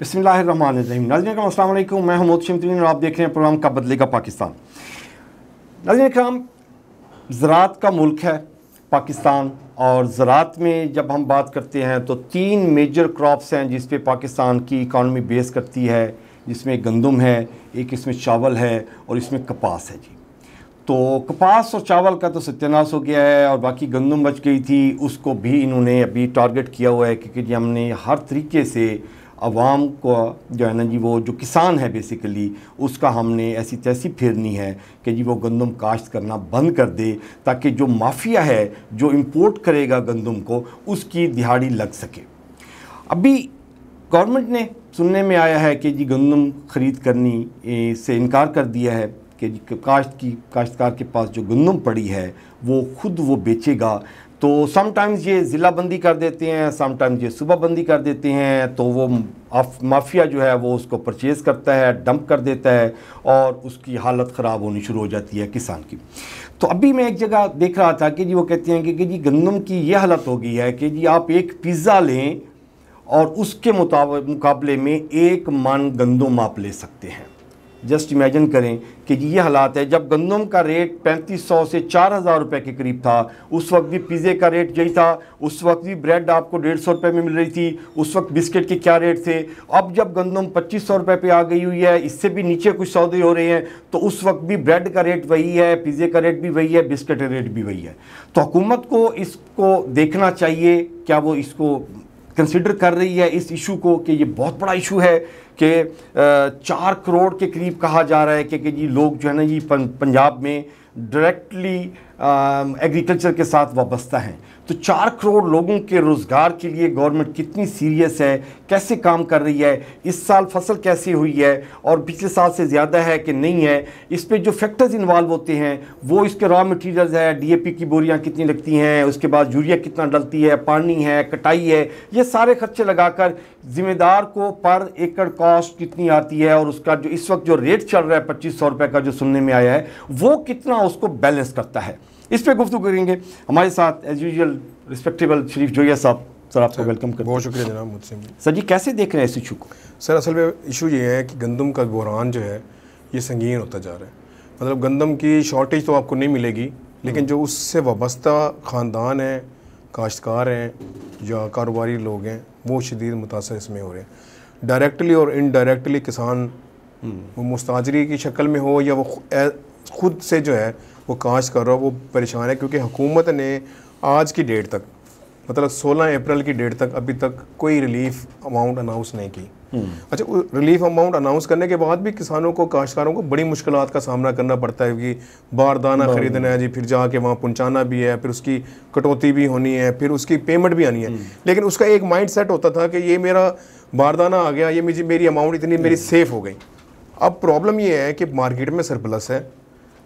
बिस्मिल्लाहिर्रहमानिर्रहीम। नाज़रीन करम अस्सलाम वालेकुम, मैं हूं शमतरीन और आप देख रहे हैं प्रोग्राम का बदलेगा पाकिस्तान। नाज़रीन करम, ज़राअत का मुल्क है पाकिस्तान, और ज़राअत में जब हम बात करते हैं तो 3 मेजर क्रॉप्स हैं जिस पे पाकिस्तान की इकानमी बेस करती है, जिसमें गंदम है, एक इसमें चावल है और इसमें कपास है जी। तो कपास और चावल का तो सत्यानाश हो गया है और बाकी गंदम बच गई थी, उसको भी इन्होंने अभी टारगेट किया हुआ है क्योंकि जी हमने हर तरीके से अवाम को जो है ना जी, वो जो किसान है बेसिकली उसका हमने ऐसी तैसी फेरनी है कि जी वो गंदम काश्त करना बंद कर दे, ताकि जो माफिया है जो इंपोर्ट करेगा गंदम को उसकी दिहाड़ी लग सके। अभी गवर्नमेंट ने सुनने में आया है कि जी गंदम ख़रीद करनी से इनकार कर दिया है कि काश्तकार के पास जो गंदम पड़ी है वो खुद वो बेचेगा। तो समटाइम्स ये ज़िला बंदी कर देते हैं, समटाइम्स ये सूबा बंदी कर देते हैं, तो वो माफिया जो है वो उसको परचेज़ करता है, डंप कर देता है और उसकी हालत ख़राब होनी शुरू हो जाती है किसान की। तो अभी मैं एक जगह देख रहा था कि जी वो कहते हैं कि जी गंदम की ये हालत हो गई है कि जी आप एक पिज़्ज़ा लें और उसके मुकाबले में 1 मन गंदम आप ले सकते हैं। जस्ट इमेजिन करें कि ये हालात है। जब गंदम का रेट 3500 से 4000 रुपये के करीब था, उस वक्त भी पिज़्ज़े का रेट यही था, उस वक्त भी ब्रेड आपको 150 रुपये में मिल रही थी, उस वक्त बिस्किट के क्या रेट थे। अब जब गंदम 2500 रुपये पे आ गई हुई है, इससे भी नीचे कुछ सौदे हो रहे हैं, तो उस वक्त भी ब्रेड का रेट वही है, पिज़्ज़े का रेट भी वही है, बिस्किट का रेट भी वही है। तो हुकूमत को इसको देखना चाहिए, क्या वो इसको कंसिडर कर रही है इस इशू को, कि ये बहुत बड़ा इशू है कि 4 करोड़ के करीब कहा जा रहा है कि जी लोग जो है ना जी पंजाब में डायरेक्टली एग्रीकल्चर के साथ वाबस्ता हैं। तो 4 करोड़ लोगों के रोज़गार के लिए गवर्नमेंट कितनी सीरियस है, कैसे काम कर रही है, इस साल फसल कैसे हुई है और पिछले साल से ज़्यादा है कि नहीं है, इस पे जो फैक्टर्स इन्वॉल्व होते हैं वो इसके रॉ मटेरियल्स है, डीएपी की बोरियां कितनी लगती हैं, उसके बाद यूरिया कितना डलती है, पानी है, कटाई है, ये सारे खर्चे लगाकर ज़िम्मेदार को पर एकड़ कॉस्ट कितनी आती है और उसका जो इस वक्त जो रेट चल रहा है 2500 रुपये का जो सुनने में आया है, वो कितना उसको बैलेंस करता है। इस पे गुफ्तगू करेंगे। हमारे साथ एज यूजुअल रिस्पेक्टेबल शरीफ जोया साहब, सर आपको वेलकम करते हैं। बहुत शुक्रिया जनाब। मुझसे सर जी कैसे देख रहे हैं इस इशू को? सर असल में इशू ये है कि गंदम का बहरान जो है ये संगीन होता जा रहा है। मतलब गंदम की शॉर्टेज तो आपको नहीं मिलेगी, लेकिन जो उससे वाबस्ता ख़ानदान हैं, काश्तकार हैं या कारोबारी लोग हैं, वो शदीद मुतासर इसमें हो रहे हैं। डायरेक्टली और इनडायरेक्टली किसान वो मुस्ताजरी की शक्ल में हो या वो खुद से जो है वो काश्त कर रहा हो, वो परेशान है क्योंकि हुकूमत ने आज की डेट तक, मतलब 16 अप्रैल की डेट तक अभी तक कोई रिलीफ अमाउंट अनाउंस नहीं की। अच्छा, रिलीफ अमाउंट अनाउंस करने के बाद भी किसानों को, काश्तकारों को बड़ी मुश्किलात का सामना करना पड़ता है कि बारदाना खरीदना है जी, फिर जाके वहाँ पहुँचाना भी है, फिर उसकी कटौती भी होनी है, फिर उसकी पेमेंट भी आनी है। लेकिन उसका एक माइंड सेट होता था कि ये मेरा बारदाना आ गया, ये मेरी अमाउंट इतनी मेरी सेफ हो गई। अब प्रॉब्लम ये है कि मार्केट में सरप्लस है,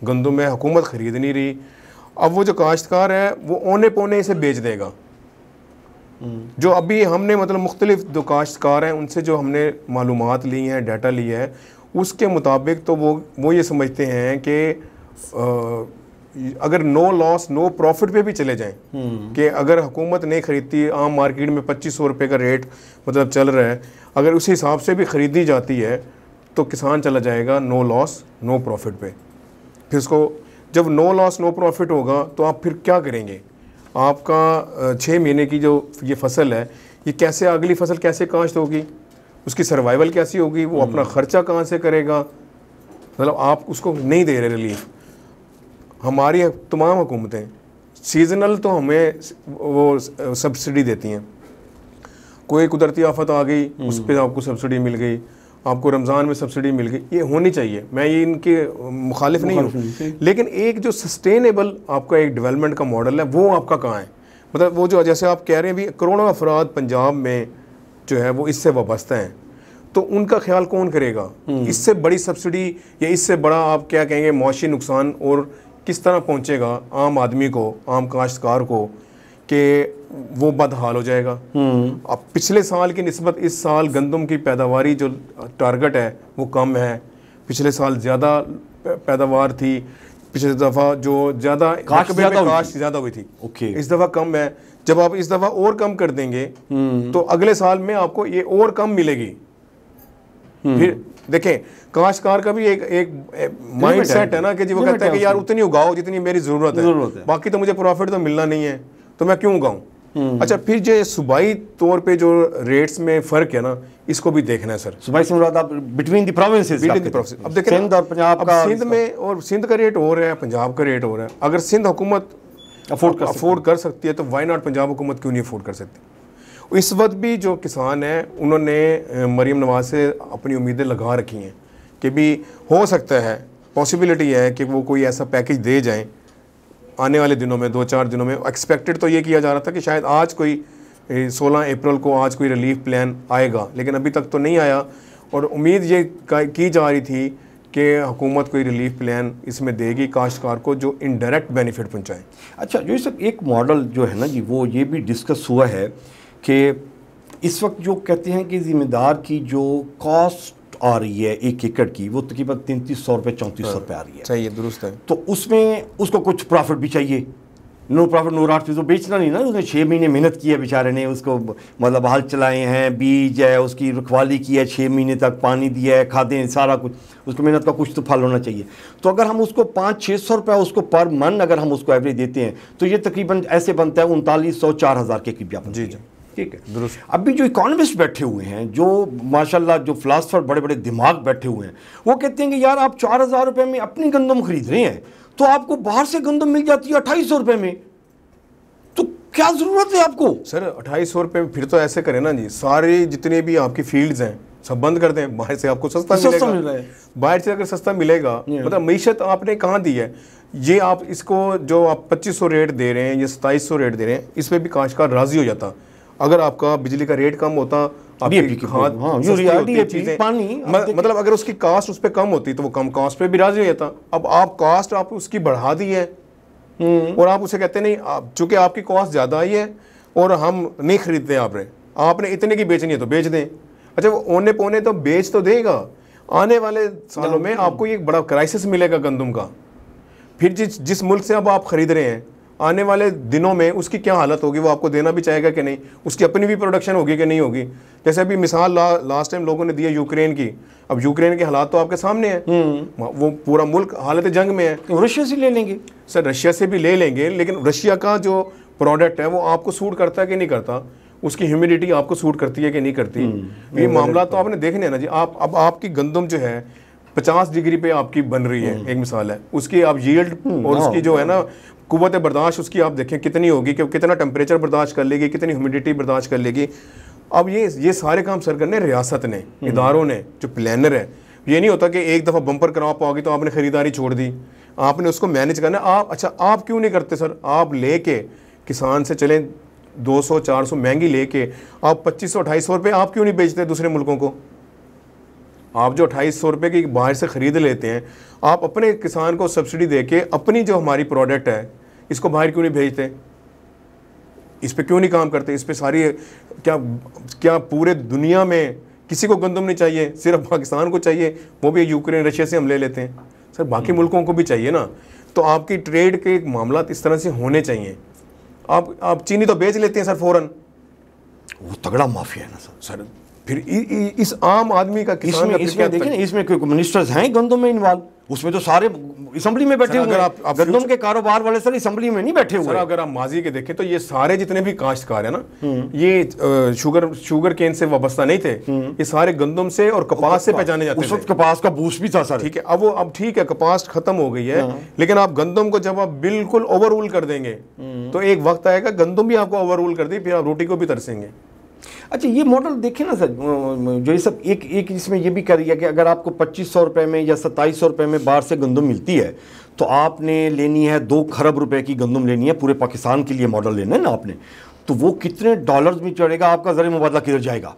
गंदम में हुकूमत ख़रीद नहीं रही। अब वो जो काश्तकार है वो औने पौने इसे बेच देगा। जो अभी हमने मतलब मुख्तलिफ जो काश्तकार हैं उनसे जो हमने मालूमात ली हैं, डाटा लिया है, उसके मुताबिक तो वो ये समझते हैं कि अगर नो लॉस नो प्रॉफिट पे भी चले जाएं, कि अगर हुकूमत नहीं खरीदती, आम मार्केट में 2500 रुपये का रेट मतलब चल रहा है, अगर उस हिसाब से भी ख़रीदी जाती है तो किसान चला जाएगा नो लॉस नो प्रॉफिट पे। फिर उसको जब नो लॉस नो प्रॉफिट होगा तो आप फिर क्या करेंगे? आपका 6 महीने की जो ये फसल है, ये कैसे, अगली फसल कैसे काश्त होगी, उसकी सर्वाइवल कैसी होगी, वो अपना ख़र्चा कहाँ से करेगा? मतलब आप उसको नहीं दे रहे रिलीफ। हमारी तमाम हुकूमतें सीजनल तो हमें वो सब्सिडी देती हैं, कोई कुदरती आफत आ गई उस पर आपको सब्सिडी मिल गई, आपको रमज़ान में सब्सिडी मिल गई, ये होनी चाहिए, मैं ये इनके मुखालिफ नहीं हूँ। लेकिन एक जो सस्टेनेबल आपका एक डेवलपमेंट का मॉडल है वो आपका कहाँ है? मतलब वो जो जैसे आप कह रहे हैं भी करोड़ों अफराद पंजाब में जो है वो इससे वाबस्ता हैं, तो उनका ख्याल कौन करेगा? इससे बड़ी सब्सिडी या इससे बड़ा आप क्या कहेंगे मुआशी नुकसान और किस तरह पहुँचेगा आम आदमी को, आम काश्तकार को, कि वो बदहाल हो जाएगा। अब पिछले साल की निस्बत इस साल गंदम की पैदावारी जो टारगेट है वो कम है। पिछले साल ज़्यादा पैदावार थी, पिछले दफ़ा जो ज़्यादा काश्त ज़्यादा हुई थी, इस दफ़ा कम है। जब आप इस दफ़ा और कम कर देंगे तो अगले साल में आपको ये और कम मिलेगी। फिर देखें काश्तकार का भी एक माइंड सेट है ना कि जी वो कहता है कि यार उतनी उगाओ जितनी मेरी जरूरत है, बाकी तो मुझे प्रॉफिट तो मिलना नहीं है, तो मैं क्यों उगाऊं। अच्छा, फिर जो सूबाई तौर पे जो रेट्स में फर्क है ना, इसको भी देखना है सर। सूबाई से मुराद आप बिटवीन द प्रोविंसेस, अब देखिए सिंध और पंजाब का, सिंध में और सिंध का रेट हो रहा है, पंजाब का रेट हो रहा है। अगर सिंध हुकूमत अफोर्ड कर सकती है तो वाई नॉट पंजाब हुकूमत क्यों नहीं अफोर्ड कर सकती। इस वक्त भी जो किसान हैं उन्होंने मरीम नवाज से अपनी उम्मीदें लगा रखी हैं कि भी हो सकता है, पॉसिबिलिटी है कि वो कोई ऐसा पैकेज दे जाएं आने वाले दिनों में, 2-4 दिनों में। एक्सपेक्टेड तो ये किया जा रहा था कि शायद आज कोई 16 अप्रैल को आज कोई रिलीफ प्लान आएगा, लेकिन अभी तक तो नहीं आया। और उम्मीद ये की जा रही थी कि हुकूमत कोई रिलीफ प्लान इसमें देगी काश्तकार को जो इनडायरेक्ट बेनिफिट पहुंचाए। अच्छा, जो सब एक मॉडल जो है ना जी, वो ये भी डिस्कस हुआ है कि इस वक्त जो कहते हैं कि ज़िम्मेदार की जो कॉस्ट आ रही है 1 एकड़ की, वो तकरीबन 3300 रुपये 3400 रुपये आ रही है। सही है, दुरुस्त है। तो उसमें उसको कुछ प्रॉफिट भी चाहिए। नो प्रॉफिट नो लॉस, तो बेचना नहीं ना, उसने 6 महीने मेहनत की है बेचारे ने, उसको मतलब हल चलाए हैं, बीज है, उसकी रखवाली की है, 6 महीने तक पानी दिया है, खादें, सारा कुछ, उसको मेहनत का कुछ तो फल होना चाहिए। तो अगर हम उसको 500-600 रुपये उसको पर मन अगर हम उसको एवरेज देते हैं तो ये तकरीबन ऐसे बनता है 3900-4000 के करीब। जी जी, ठीक है, दुरुस्त। अभी जो इकोनॉमिस्ट बैठे हुए हैं, जो माशाल्लाह जो फिलासफर बड़े बड़े दिमाग बैठे हुए हैं, वो कहते हैं कि यार आप 4000 रुपये में अपनी गंदम खरीद रहे हैं तो आपको बाहर से गंदम मिल जाती है 2800 रुपये में, तो क्या जरूरत है आपको। सर 2800 रुपये में फिर तो ऐसे करें ना जी, सारे जितने भी आपकी फील्ड्स हैं सब बंद कर दें, बाहर से आपको सस्ता मिल रहा है। बाहर से अगर सस्ता मिलेगा, मतलब मीशत आपने कहाँ दी है, ये आप इसको जो आप 2500 रेट दे रहे हैं या 2700 रेट दे रहे हैं, इस पर भी काश्तकार राजी हो जाता। अगर आपका बिजली का रेट कम होता, आपकी खाद पानी, मतलब अगर उसकी कास्ट उस पर कम होती तो वो कम कास्ट पे भी राजी हो जाता। अब आप कास्ट आप उसकी बढ़ा दी है और आप उसे कहते नहीं, चूंकि आपकी कॉस्ट ज़्यादा आई है और हम नहीं खरीदते आपने इतने की बेचनी है तो बेच दें। अच्छा, वो ओने पौने तो बेच तो देगा, आने वाले सालों में आपको ये बड़ा क्राइसिस मिलेगा गंदम का। फिर जिस मुल्क से अब आप खरीद रहे हैं, आने वाले दिनों में उसकी क्या हालत होगी, वो आपको देना भी चाहेगा कि नहीं, उसकी अपनी भी प्रोडक्शन होगी कि नहीं होगी। जैसे अभी मिसाल लास्ट टाइम लोगों ने दिया यूक्रेन की, अब यूक्रेन के हालात तो आपके सामने हैं, वो पूरा मुल्क हालत जंग में है। रशिया से ले लेंगे सर, रशिया से भी ले लेंगे, लेकिन रशिया का जो प्रोडक्ट है वो आपको सूट करता है कि नहीं करता, उसकी ह्यूमिडिटी आपको सूट करती है कि नहीं करती, ये मामला तो आपने देखने हैं ना जी। अब आपकी गंदम जो है 50 डिग्री पे आपकी बन रही है, एक मिसाल है, उसकी आप यील्ड और उसकी जो है ना कुव्वत बर्दाश्त उसकी आप देखें कितनी होगी, कि कितना टेम्परेचर बर्दाश्त कर लेगी, कितनी ह्यूमिडिटी बर्दाश्त कर लेगी। अब ये सारे काम सर करने रियासत ने, इदारों ने, जो प्लानर है। ये नहीं होता कि एक दफ़ा बम्पर करा पाओगे तो आपने खरीदारी छोड़ दी, आपने उसको मैनेज करना। आप क्यों नहीं करते सर, आप लेके किसान से चलें 200-400 महंगी लेके आप 2500-2800 रुपये आप क्यों नहीं बेचते दूसरे मुल्कों को। आप जो 2800 रुपये की बाहर से ख़रीद लेते हैं, आप अपने किसान को सब्सिडी देके अपनी जो हमारी प्रोडक्ट है इसको बाहर क्यों नहीं भेजते, इस पे क्यों नहीं काम करते। इस पे सारी क्या पूरे दुनिया में किसी को गंदम नहीं चाहिए, सिर्फ पाकिस्तान को चाहिए, वो भी यूक्रेन रशिया से हम ले लेते हैं। सर बाकी मुल्कों को भी चाहिए ना। तो आपकी ट्रेड के मामला इस तरह से होने चाहिए। आप चीनी तो बेच लेते हैं सर फ़ौरन, वो तगड़ा माफिया है ना सर। फिर इस आम आदमी का किसान इसमें देखिए ना, इसमें कोई मिनिस्टर्स हैं गंदम में इन्वॉल्व, उसमें तो सारे असेंबली में बैठे हुए हैं। गंदम के कारोबार वाले सर असेंबली में नहीं बैठे हुए। अगर आप माजी के देखें तो ये सारे जितने भी काश्तकार है ना, ये शुगर केन से वाबस्ता नहीं थे, ये सारे गंदम से और कपास से पहचाने जाते थे। उस वक्त कपास का बूस्ट भी था सर। ठीक है, अब ठीक है, कपास खत्म हो गई है, लेकिन आप गंदम को जब आप बिल्कुल ओवररूल कर देंगे तो एक वक्त आएगा गंदम भी आपको ओवररूल कर दी, फिर आप रोटी को भी तरसेंगे। अच्छा, ये मॉडल देखें ना सर, जो ये सब एक इसमें ये भी कर रही है कि अगर आपको 2500 रुपये में या 2700 रुपये में बाहर से गंदम मिलती है तो आपने लेनी है 2 खरब रुपए की गंदम लेनी है, पूरे पाकिस्तान के लिए मॉडल लेना है ना आपने, तो वो कितने डॉलर्स में चढ़ेगा, आपका ज़र मुबादला किधर जाएगा।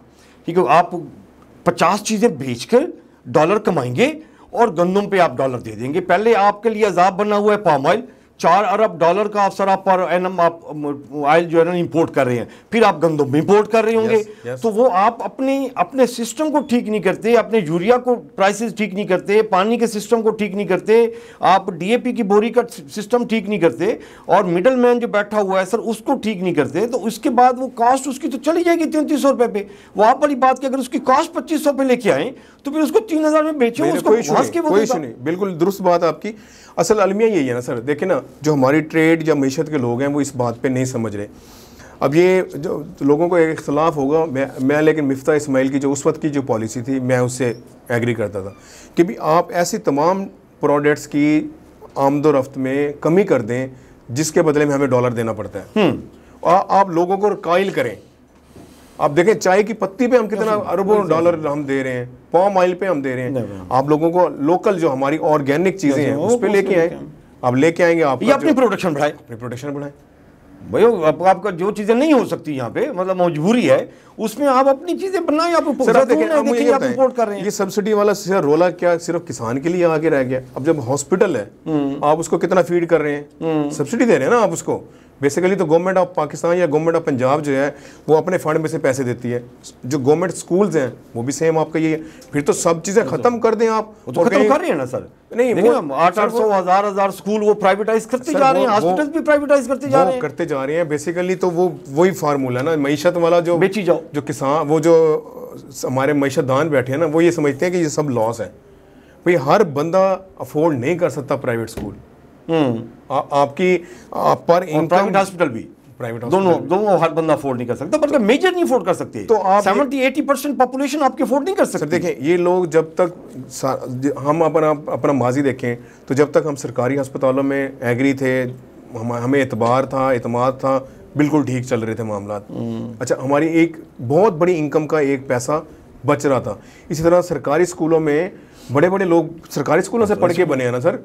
ठीक है, आप 50 चीज़ें बेच कर डॉलर कमाएंगे और गंदम पे आप डॉलर दे देंगे। पहले आपके लिए अजाब बना हुआ है पाम ऑयल, 4 अरब डॉलर का सर आप पर एनम आप ऑयल जो है ना इंपोर्ट कर रहे हैं, फिर आप गंदम इंपोर्ट कर रहे होंगे। yes. तो वो आप अपने सिस्टम को ठीक नहीं करते, अपने यूरिया को प्राइसेस ठीक नहीं करते, पानी के सिस्टम को ठीक नहीं करते, आप डीएपी की बोरी का सिस्टम ठीक नहीं करते, और मिडल मैन जो बैठा हुआ है सर उसको ठीक नहीं करते, तो उसके बाद वो कास्ट उसकी तो चली जाएगी 3300 रुपए पे। वो आप वाली बात की अगर उसकी कास्ट 2500 पे लेके आए तो फिर उसको 3000 में बेचो, उसको कोई इशू नहीं, बिल्कुल दुरुस्त बात आपकी। असल अलमिया यही है ना सर, देखिए ना, जो हमारी ट्रेड या मीशत के लोग हैं वो इस बात पे नहीं समझ रहे। अब ये जो लोगों को एक इख्तलाफ होगा, मैं लेकिन मिफ्ता इस्माइल की जो उस वक्त की जो पॉलिसी थी मैं उससे एग्री करता था कि भी आप ऐसी तमाम प्रोडक्ट्स की आमदोरफ्त में कमी कर दें जिसके बदले में हमें डॉलर देना पड़ता है। आप लोगों को कायल करें। आप देखें चाय की पत्ती पे हम कितना अरबों डॉलर हम दे रहे हैं, पाम ऑयल पे हम दे रहे हैं। आप लोगों को लोकल जो हमारी ऑर्गेनिक चीजें हैं उस पे लेके आए, आप लेके आएंगे, आप अपनी प्रोडक्शन बढ़ाए, भाई आपका जो चीजें नहीं हो सकती यहाँ पे, मतलब मजबूरी है, उसमें आप अपनी चीजें बनाएं। आप इंपोर्ट कर रहे हैं। ये सब्सिडी वाला रोला क्या सिर्फ किसान के लिए आगे रह गया? अब जब हॉस्पिटल है आप उसको कितना फीड कर रहे हैं, सब्सिडी दे रहे हैं ना आप उसको। बेसिकली तो गवर्नमेंट ऑफ पाकिस्तान या गवर्नमेंट ऑफ पंजाब जो है वो अपने फंड में से पैसे देती है। जो गवर्नमेंट स्कूल्स हैं वो भी सेम आपका ये है। फिर तो सब चीजें खत्म कर दें आप, तो खत्म कर रहे हैं ना सर। नहीं, 800 हजार स्कूल वो प्राइवेटाइज करते जा रहे हैं, हॉस्पिटल भी प्राइवेटाइज करते जा रहे हैं। बेसिकली तो वो वही फार्मूला ना, मईशत वाला जो बेची जाओ, जो किसान, वो जो हमारे मईशतदान बैठे हैं ना, वो ये समझते हैं कि ये सब लॉस है। भाई हर बंदा अफोर्ड नहीं कर सकता प्राइवेट स्कूल। आपकी पर इनकम, प्राइवेट हॉस्पिटल भी, प्राइवेट दोनों हर बंदा अफोर्ड नहीं कर सकता, बल्कि मेजर नहीं अफोर्ड कर सकते। तो आप 70-80% पॉपुलेशन आपके अफोर्ड नहीं कर सकते। देखें ये लोग, जब तक हम अपना माजी देखें तो जब तक हम सरकारी अस्पतालों में एग्री थे, हमें एतबार था, एतमाद था, बिल्कुल ठीक चल रहे थे मामला। अच्छा, हमारी एक बहुत बड़ी इनकम का एक पैसा बच रहा था। इसी तरह सरकारी स्कूलों में बड़े बड़े लोग सरकारी स्कूलों से पढ़ के बने हैं ना सर।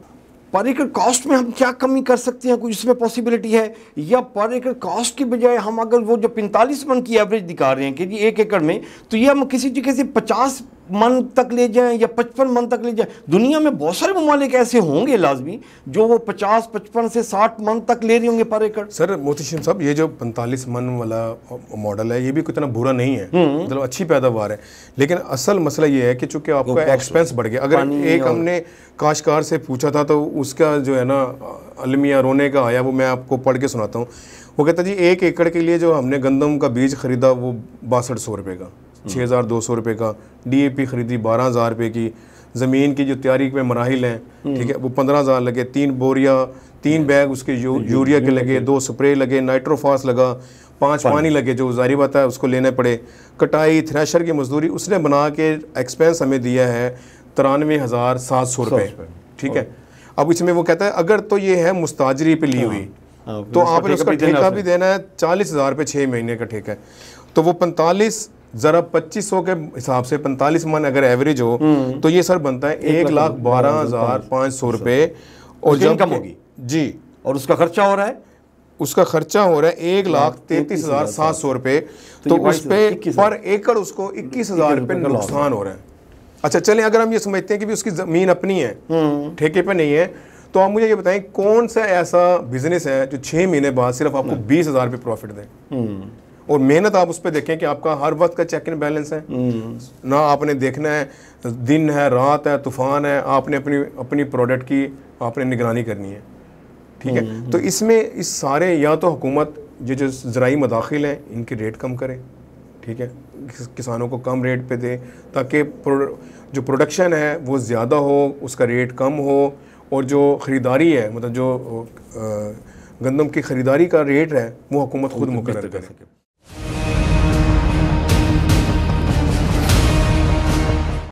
पर एकड़ कॉस्ट में हम क्या कमी कर सकते हैं, कुछ इसमें पॉसिबिलिटी है? या पर एकड़ कॉस्ट की बजाय हम अगर वो जो 45 मन की एवरेज दिखा रहे हैं कि जी 1 एकड़ में, तो ये हम किसी जगह से 50 मन तक ले जाएं या 55 मन तक ले जाएं। दुनिया में बहुत सारे ममालिक ऐसे होंगे लाजमी जो वो 50-55 से 60 मन तक ले रहे होंगे पर एकड़। सर मोहतशिम साहब, ये जो 45 मन वाला मॉडल है ये भी कितना बुरा नहीं है, मतलब अच्छी पैदावार है। लेकिन असल मसला ये है कि चूंकि आपका एक्सपेंस बढ़ गया। अगर एक हमने काश्तकार से पूछा था तो उसका जो है ना अलमिया रोने का आया, वो मैं आपको पढ़ के सुनाता हूँ। वो कहता जी 1 एकड़ के लिए जो हमने गंदम का बीज खरीदा वो 6200 रुपये का, 6200 रुपये का, डीएपी खरीदी 12000 रुपये की, ज़मीन की जो तैयारी में मराहिल हैं, ठीक है, वो 15000 लगे, 3 बैग उसके यूरिया के लगे, 2 स्प्रे लगे, नाइट्रोफास लगा, 5 पानी लगे, जो जारी बात है उसको लेने पड़े, कटाई, थ्रेशर की मजदूरी, उसने बना के एक्सपेंस हमें दिया है 93,700 रुपये, ठीक है। अब इसमें वो कहता है अगर तो ये है मुस्ताजरी पे ली हुई, तो आपने उसका ठेका भी देना है 40,000 रुपये 6 महीने का ठेका है। तो वो 45 जरा 2500 के हिसाब से 45 मन अगर एवरेज हो तो ये सर बनता है 1,12,500 रुपये। और जब इनकम होगी जी, और उसका खर्चा हो रहा है, उसका खर्चा हो रहा है 1,33,700 रुपये। तो उस पर एकड़ उसको 21,000 रुपये नुकसान हो रहा है। अच्छा चलें, अगर हम ये समझते हैं कि भी उसकी ज़मीन अपनी है, ठेके पे नहीं है, तो आप मुझे ये बताएं कौन सा ऐसा बिजनेस है जो 6 महीने बाद सिर्फ आपको 20,000 रुपये प्रॉफिट दे, और मेहनत आप उस पर देखें कि आपका हर वक्त का चेक इन बैलेंस है ना, आपने देखना है दिन है रात है तूफान है, आपने अपनी प्रोडक्ट की आपने निगरानी करनी है, ठीक है। तो इसमें इस सारे, या तो हुकूमत ये जो ज़राई मदाखिल हैं इनकी रेट कम करे, ठीक है, किसानों को कम रेट पे दे ताकि जो प्रोडक्शन है वो ज़्यादा हो, उसका रेट कम हो, और जो ख़रीदारी है, मतलब जो गंदम की ख़रीदारी का रेट है वो हुकूमत खुद मुकर्रर करे।